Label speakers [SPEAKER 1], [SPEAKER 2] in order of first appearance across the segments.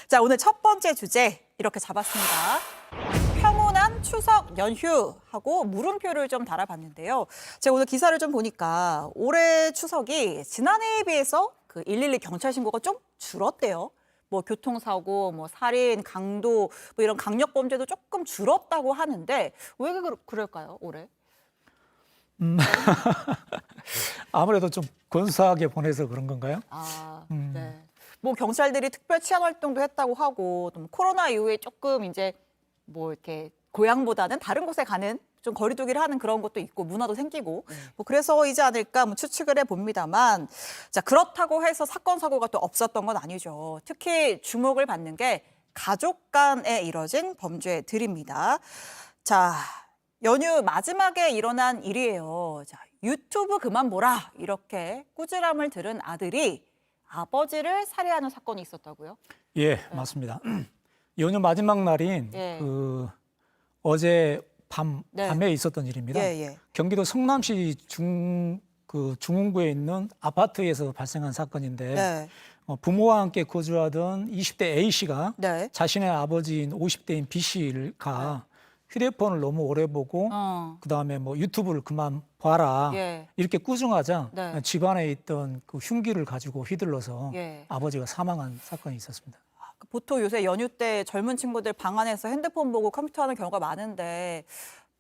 [SPEAKER 1] 자, 오늘 첫 번째 주제 이렇게 잡았습니다. 평온한 추석 연휴하고 물음표를 좀 달아봤는데요. 제가 오늘 기사를 좀 보니까 올해 추석이 지난해에 비해서 그 112 경찰 신고가 좀 줄었대요. 뭐 교통사고, 뭐 살인, 강도, 뭐 이런 강력 범죄도 조금 줄었다고 하는데 왜 그럴까요, 올해?
[SPEAKER 2] 아무래도 좀 건수하게 보내서 그런 건가요?
[SPEAKER 1] 네. 뭐 경찰들이 특별 치안 활동도 했다고 하고 또 코로나 이후에 조금 이제 뭐 이렇게 고향보다는 다른 곳에 가는 좀 거리두기를 하는 그런 것도 있고 문화도 생기고 뭐 그래서이지 않을까 뭐 추측을 해봅니다만 자 그렇다고 해서 사건 사고가 또 없었던 건 아니죠. 특히 주목을 받는 게 가족 간에 이뤄진 범죄들입니다. 자 연휴 마지막에 일어난 일이에요. 자 유튜브 그만 보라 이렇게 꾸지람을 들은 아들이 아버지를 살해하는 사건이 있었다고요?
[SPEAKER 2] 예, 맞습니다. 연휴 마지막 날인
[SPEAKER 1] 예.
[SPEAKER 2] 어제
[SPEAKER 1] 네.
[SPEAKER 2] 밤에 있었던 일입니다.
[SPEAKER 1] 예, 예.
[SPEAKER 2] 경기도 성남시 중흥구에 있는 아파트에서 발생한 사건인데
[SPEAKER 1] 네.
[SPEAKER 2] 부모와 함께 거주하던 20대 A 씨가
[SPEAKER 1] 네.
[SPEAKER 2] 자신의 아버지인 50대인 B 씨가 휴대폰을 너무 오래 보고 그다음에 뭐 유튜브를 그만 봐라
[SPEAKER 1] 예.
[SPEAKER 2] 이렇게 꾸중하자
[SPEAKER 1] 네.
[SPEAKER 2] 집안에 있던 그 흉기를 가지고 휘둘러서
[SPEAKER 1] 예.
[SPEAKER 2] 아버지가 사망한 사건이 있었습니다.
[SPEAKER 1] 보통 요새 연휴 때 젊은 친구들 방 안에서 핸드폰 보고 컴퓨터 하는 경우가 많은데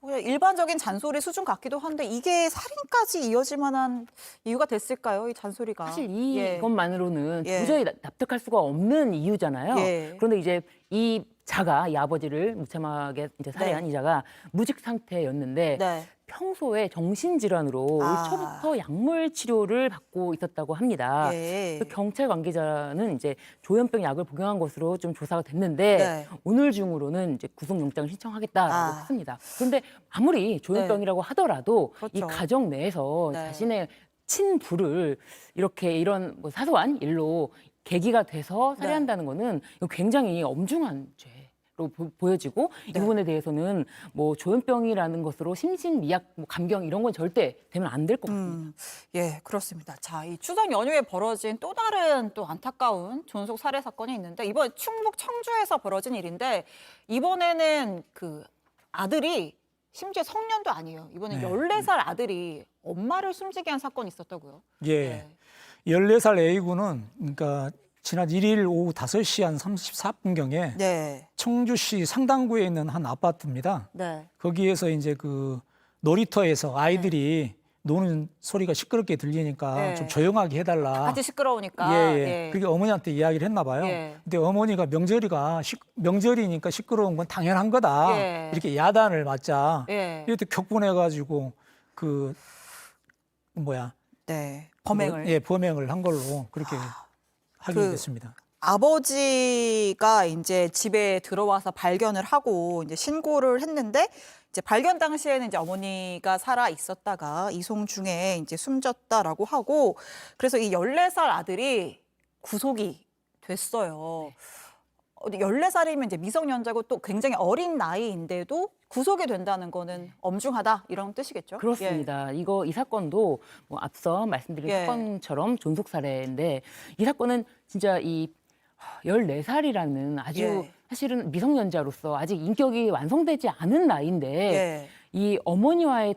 [SPEAKER 1] 그냥 일반적인 잔소리 수준 같기도 한데 이게 살인까지 이어질 만한 이유가 됐을까요? 이 잔소리가.
[SPEAKER 3] 사실
[SPEAKER 1] 예.
[SPEAKER 3] 이것만으로는
[SPEAKER 1] 예.
[SPEAKER 3] 도저히 납득할 수가 없는 이유잖아요.
[SPEAKER 1] 예.
[SPEAKER 3] 그런데 이제 이 아버지를 무참하게 이제 살해한
[SPEAKER 1] 네.
[SPEAKER 3] 이 자가 무직 상태였는데
[SPEAKER 1] 네.
[SPEAKER 3] 평소에 정신질환으로 올 초부터 약물 치료를 받고 있었다고 합니다.
[SPEAKER 1] 예.
[SPEAKER 3] 그 경찰 관계자는 이제 조현병 약을 복용한 것으로 좀 조사가 됐는데
[SPEAKER 1] 네.
[SPEAKER 3] 오늘 중으로는 이제 구속영장을 신청하겠다라고 했습니다. 그런데 아무리 조현병이라고 하더라도 이
[SPEAKER 1] 그렇죠.
[SPEAKER 3] 가정 내에서
[SPEAKER 1] 네.
[SPEAKER 3] 자신의 친부를 이런 뭐 사소한 일로 계기가 돼서 살해한다는 거는 이거 굉장히 엄중한 죄로 보여지고 이 부분에 대해서는 뭐 조현병이라는 것으로 심신미약, 뭐 감경 이런 건 절대 되면 안 될 것 같습니다.
[SPEAKER 1] 예, 그렇습니다. 자, 이 추석 연휴에 벌어진 또 다른 또 안타까운 존속 살해 사건이 있는데 이번 충북 청주에서 벌어진 일인데 이번에는 그 아들이 심지어 성년도 아니에요. 이번에
[SPEAKER 2] 네.
[SPEAKER 1] 14살 아들이 엄마를 숨지게 한 사건이 있었다고요.
[SPEAKER 2] 예.
[SPEAKER 1] 네.
[SPEAKER 2] 14살 A군은 그러니까 지난 1일 오후 5시 한 34분경에
[SPEAKER 1] 네.
[SPEAKER 2] 청주시 상당구에 있는 한 아파트입니다.
[SPEAKER 1] 네.
[SPEAKER 2] 거기에서 이제 그 놀이터에서 아이들이 노는 소리가 시끄럽게 들리니까
[SPEAKER 1] 네.
[SPEAKER 2] 좀 조용하게 해달라.
[SPEAKER 1] 같이 시끄러우니까.
[SPEAKER 2] 예. 그게 어머니한테 이야기를 했나 봐요.
[SPEAKER 1] 예.
[SPEAKER 2] 근데 어머니가 명절이니까 시끄러운 건 당연한 거다.
[SPEAKER 1] 예.
[SPEAKER 2] 이렇게 야단을 맞자.
[SPEAKER 1] 예.
[SPEAKER 2] 이렇게 격분해가지고
[SPEAKER 1] 네. 범행을.
[SPEAKER 2] 예, 범행을 한 걸로 그렇게 확인이 됐습니다.
[SPEAKER 1] 아버지가 이제 집에 들어와서 발견을 하고 이제 신고를 했는데 이제 발견 당시에는 이제 어머니가 살아 있었다가 이송 중에 이제 숨졌다라고 하고 그래서 이 14살 아들이 구속이 됐어요. 14살이면 이제 미성년자고 또 굉장히 어린 나이인데도 구속이 된다는 거는 엄중하다 이런 뜻이겠죠?
[SPEAKER 3] 그렇습니다. 이 사건도 뭐 앞서 말씀드린
[SPEAKER 1] 예.
[SPEAKER 3] 사건처럼 존속 살해인데 이 사건은 진짜 이 14살이라는 아주
[SPEAKER 1] 예.
[SPEAKER 3] 사실은 미성년자로서 아직 인격이 완성되지 않은 나이인데
[SPEAKER 1] 예.
[SPEAKER 3] 이 어머니와의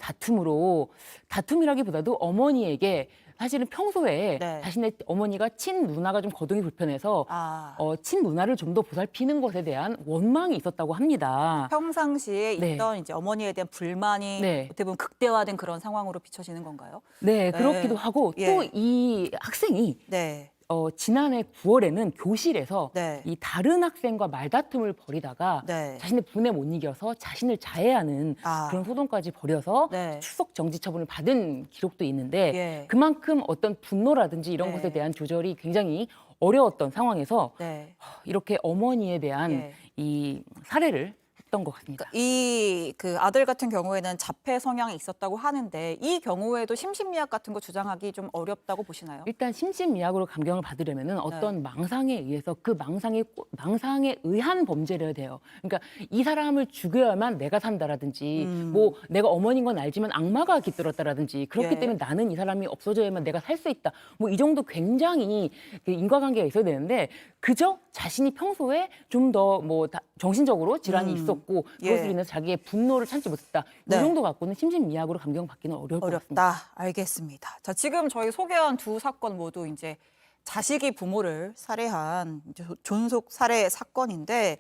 [SPEAKER 3] 다툼이라기보다도 어머니에게 사실은 평소에
[SPEAKER 1] 네.
[SPEAKER 3] 자신의 어머니가 친누나가 좀 거동이 불편해서
[SPEAKER 1] 아.
[SPEAKER 3] 친누나를 좀 더 보살피는 것에 대한 원망이 있었다고 합니다.
[SPEAKER 1] 평상시에
[SPEAKER 3] 네.
[SPEAKER 1] 있던 이제 어머니에 대한 불만이
[SPEAKER 3] 네.
[SPEAKER 1] 어떻게 보면 극대화된 그런 상황으로 비춰지는 건가요?
[SPEAKER 3] 네, 그렇기도 하고
[SPEAKER 1] 예.
[SPEAKER 3] 또 이 학생이
[SPEAKER 1] 네.
[SPEAKER 3] 지난해 9월에는 교실에서
[SPEAKER 1] 네.
[SPEAKER 3] 이 다른 학생과 말다툼을 벌이다가
[SPEAKER 1] 네.
[SPEAKER 3] 자신의 분에 못 이겨서 자신을 자해하는 그런 소동까지 벌여서
[SPEAKER 1] 네.
[SPEAKER 3] 출석 정지 처분을 받은 기록도 있는데
[SPEAKER 1] 예.
[SPEAKER 3] 그만큼 어떤 분노라든지 이런
[SPEAKER 1] 네.
[SPEAKER 3] 것에 대한 조절이 굉장히 어려웠던 상황에서
[SPEAKER 1] 네.
[SPEAKER 3] 이렇게 어머니에 대한
[SPEAKER 1] 예.
[SPEAKER 3] 이 살해를 했던 것 같습니다.
[SPEAKER 1] 이 그 아들 같은 경우에는 자폐 성향이 있었다고 하는데 이 경우에도 심신미약 같은 거 주장하기 좀 어렵다고 보시나요?
[SPEAKER 3] 일단 심신미약으로 감경을 받으려면은 어떤 망상에 의해서 그 망상에 의한 범죄를 해야 돼요. 그러니까 이 사람을 죽여야만 내가 산다라든지 뭐 내가 어머니인 건 알지만 악마가 깃들었다라든지 그렇기
[SPEAKER 1] 예.
[SPEAKER 3] 때문에 나는 이 사람이 없어져야만 내가 살 수 있다. 뭐 이 정도 굉장히 그 인과관계가 있어야 되는데 그저 자신이 평소에 좀 더 뭐 정신적으로 질환이 있었고 그것으로
[SPEAKER 1] 예.
[SPEAKER 3] 인해서 자기의 분노를 참지 못했다.
[SPEAKER 1] 네.
[SPEAKER 3] 이 정도 갖고는 심신미약으로 감경받기는 어려울 것 같습니다.
[SPEAKER 1] 어렵다. 알겠습니다. 자, 지금 저희 소개한 두 사건 모두 이제 자식이 부모를 살해한 이제 존속 살해 사건인데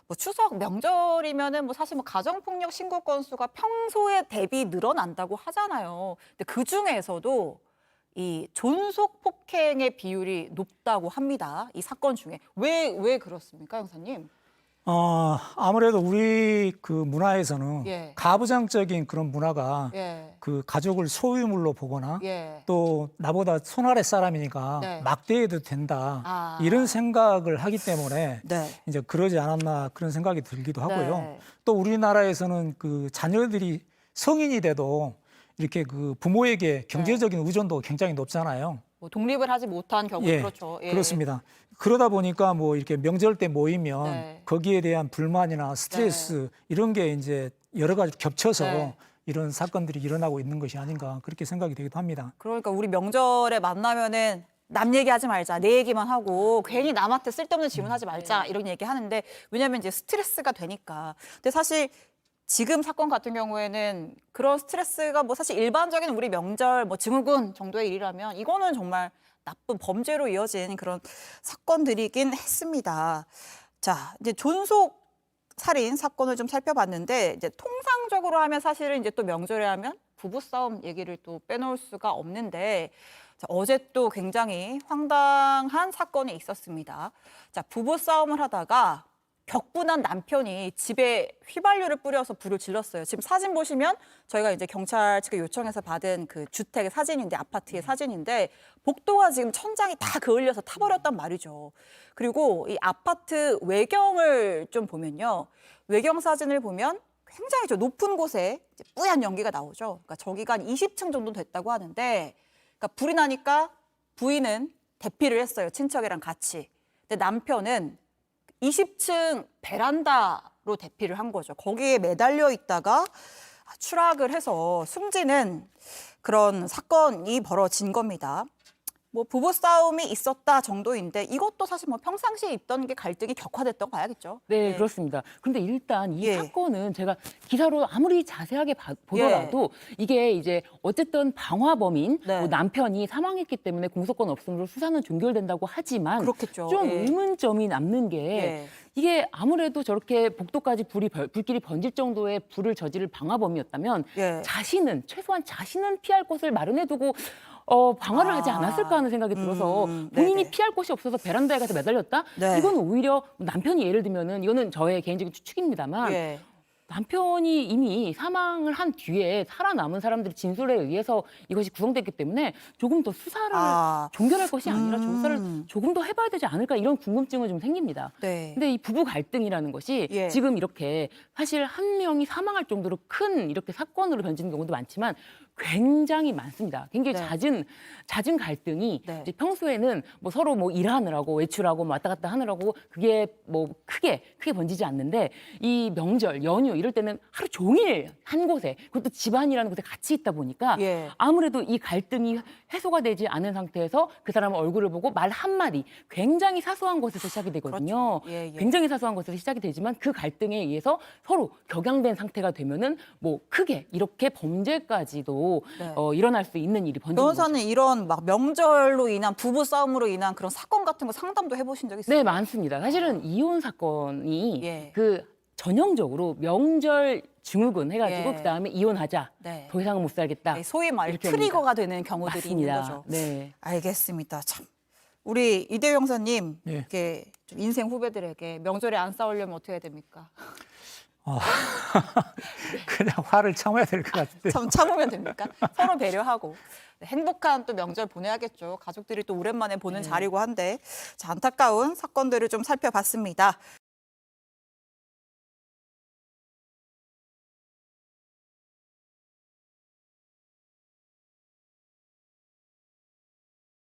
[SPEAKER 1] 뭐 추석 명절이면은 뭐 사실 뭐 가정폭력 신고 건수가 평소에 대비 늘어난다고 하잖아요. 근데 그 중에서도 이 존속 폭행의 비율이 높다고 합니다. 이 사건 중에 왜 그렇습니까, 형사님?
[SPEAKER 2] 아무래도 우리 그 문화에서는
[SPEAKER 1] 예.
[SPEAKER 2] 가부장적인 그런 문화가
[SPEAKER 1] 예.
[SPEAKER 2] 그 가족을 소유물로 보거나
[SPEAKER 1] 예.
[SPEAKER 2] 또 나보다 손 아래 사람이니까
[SPEAKER 1] 네.
[SPEAKER 2] 막대해도 된다
[SPEAKER 1] 아.
[SPEAKER 2] 이런 생각을 하기 때문에
[SPEAKER 1] 네.
[SPEAKER 2] 이제 그러지 않았나 그런 생각이 들기도 하고요.
[SPEAKER 1] 네.
[SPEAKER 2] 또 우리나라에서는 그 자녀들이 성인이 돼도 이렇게 그 부모에게 경제적인 의존도가 굉장히 높잖아요.
[SPEAKER 1] 뭐 독립을 하지 못한 경우
[SPEAKER 2] 예,
[SPEAKER 1] 그렇죠. 예.
[SPEAKER 2] 그렇습니다. 그러다 보니까 뭐 이렇게 명절 때 모이면
[SPEAKER 1] 네.
[SPEAKER 2] 거기에 대한 불만이나 스트레스 이런 게 이제 여러 가지 겹쳐서
[SPEAKER 1] 네.
[SPEAKER 2] 이런 사건들이 일어나고 있는 것이 아닌가 그렇게 생각이 되기도 합니다.
[SPEAKER 1] 그러니까 우리 명절에 만나면은 남 얘기하지 말자, 내 얘기만 하고 괜히 남한테 쓸데없는 질문하지 말자 이런 얘기 하는데 왜냐하면 이제 스트레스가 되니까. 근데 사실 지금 사건 같은 경우에는 그런 스트레스가 뭐 사실 일반적인 우리 명절 뭐 증후군 정도의 일이라면 이거는 정말 나쁜 범죄로 이어진 그런 사건들이긴 했습니다. 자, 이제 존속 살인 사건을 좀 살펴봤는데 이제 통상적으로 하면 사실은 이제 또 명절에 하면 부부싸움 얘기를 또 빼놓을 수가 없는데 자, 어제 또 굉장히 황당한 사건이 있었습니다. 자, 부부싸움을 하다가 격분한 남편이 집에 휘발유를 뿌려서 불을 질렀어요. 지금 사진 보시면 저희가 이제 경찰 측에 요청해서 받은 그 주택의 사진인데 아파트의 사진인데 복도가 지금 천장이 다 그을려서 타버렸단 말이죠. 그리고 이 아파트 외경을 좀 보면요. 외경 사진을 보면 굉장히 저 높은 곳에 이제 뿌얀 연기가 나오죠. 그러니까 저기가 한 20층 정도 됐다고 하는데 그러니까 불이 나니까 부인은 대피를 했어요. 친척이랑 같이. 근데 남편은 20층 베란다로 대피를 한 거죠. 거기에 매달려 있다가 추락을 해서 숨지는 그런 사건이 벌어진 겁니다. 뭐 부부싸움이 있었다 정도인데 이것도 사실 뭐 평상시에 있던 게 갈등이 격화됐다고 봐야겠죠.
[SPEAKER 3] 네, 그렇습니다. 그런데 일단 이
[SPEAKER 1] 예.
[SPEAKER 3] 사건은 제가 기사로 아무리 자세하게 보더라도 이게 이제 어쨌든 방화범인
[SPEAKER 1] 네.
[SPEAKER 3] 뭐 남편이 사망했기 때문에 공소권 없음으로 수사는 종결된다고 하지만
[SPEAKER 1] 그렇겠죠.
[SPEAKER 3] 좀
[SPEAKER 1] 예.
[SPEAKER 3] 의문점이 남는 게
[SPEAKER 1] 예.
[SPEAKER 3] 이게 아무래도 저렇게 복도까지 불길이 번질 정도의 불을 저지를 방화범이었다면
[SPEAKER 1] 예.
[SPEAKER 3] 최소한 자신은 피할 곳을 마련해두고 방어를 하지 않았을까 하는 생각이 들어서 본인이
[SPEAKER 1] 네네.
[SPEAKER 3] 피할 곳이 없어서 베란다에 가서 매달렸다?
[SPEAKER 1] 네.
[SPEAKER 3] 이건 오히려 남편이 예를 들면은 이거는 저의 개인적인 추측입니다만
[SPEAKER 1] 예.
[SPEAKER 3] 남편이 이미 사망을 한 뒤에 살아남은 사람들의 진술에 의해서 이것이 구성됐기 때문에 조금 더 수사를 종결할 것이 아니라 조사를 조금 더 해봐야 되지 않을까 이런 궁금증은 좀 생깁니다.
[SPEAKER 1] 네.
[SPEAKER 3] 근데 이 부부 갈등이라는 것이
[SPEAKER 1] 예.
[SPEAKER 3] 지금 이렇게 사실 한 명이 사망할 정도로 큰 이렇게 사건으로 변치는 경우도 많지만 굉장히 많습니다. 굉장히
[SPEAKER 1] 네.
[SPEAKER 3] 잦은 갈등이
[SPEAKER 1] 네.
[SPEAKER 3] 이제 평소에는 뭐 서로 뭐 일하느라고 외출하고 뭐 왔다 갔다 하느라고 그게 뭐 크게 번지지 않는데 이 명절 연휴 이럴 때는 하루 종일 한 곳에 그것도 집안이라는 곳에 같이 있다 보니까
[SPEAKER 1] 예.
[SPEAKER 3] 아무래도 이 갈등이 해소가 되지 않은 상태에서 그 사람의 얼굴을 보고 말 한마디 굉장히 사소한 것에서 시작이 되거든요.
[SPEAKER 1] 그렇죠. 예, 예.
[SPEAKER 3] 굉장히 사소한 것에서 시작이 되지만 그 갈등에 의해서 서로 격양된 상태가 되면은 뭐 크게 이렇게 범죄까지도
[SPEAKER 1] 네.
[SPEAKER 3] 일어날 수 있는 일이 번지는 거죠.
[SPEAKER 1] 변호사는 이런 막 명절로 인한 부부 싸움으로 인한 그런 사건 같은 거 상담도 해보신 적 있어요?
[SPEAKER 3] 네, 많습니다. 사실은 이혼 사건이
[SPEAKER 1] 예.
[SPEAKER 3] 그 전형적으로 명절 증후군 해가지고
[SPEAKER 1] 예.
[SPEAKER 3] 그다음에 이혼하자.
[SPEAKER 1] 네.
[SPEAKER 3] 더 이상은 못 살겠다.
[SPEAKER 1] 소위 말
[SPEAKER 3] 이렇게
[SPEAKER 1] 트리거가 되는 경우들이
[SPEAKER 3] 맞습니다.
[SPEAKER 1] 있는 거죠.
[SPEAKER 3] 네.
[SPEAKER 1] 알겠습니다. 참 우리 이대호 형사님
[SPEAKER 2] 예.
[SPEAKER 1] 이렇게 좀 인생 후배들에게 명절에 안 싸우려면 어떻게 해야 됩니까?
[SPEAKER 2] 그냥 화를 참아야 될 것 같은데.
[SPEAKER 1] 참으면 됩니까? 서로 배려하고 네, 행복한 또 명절 보내야겠죠. 가족들이 또 오랜만에 보는 자리고 한데 자, 안타까운 사건들을 좀 살펴봤습니다.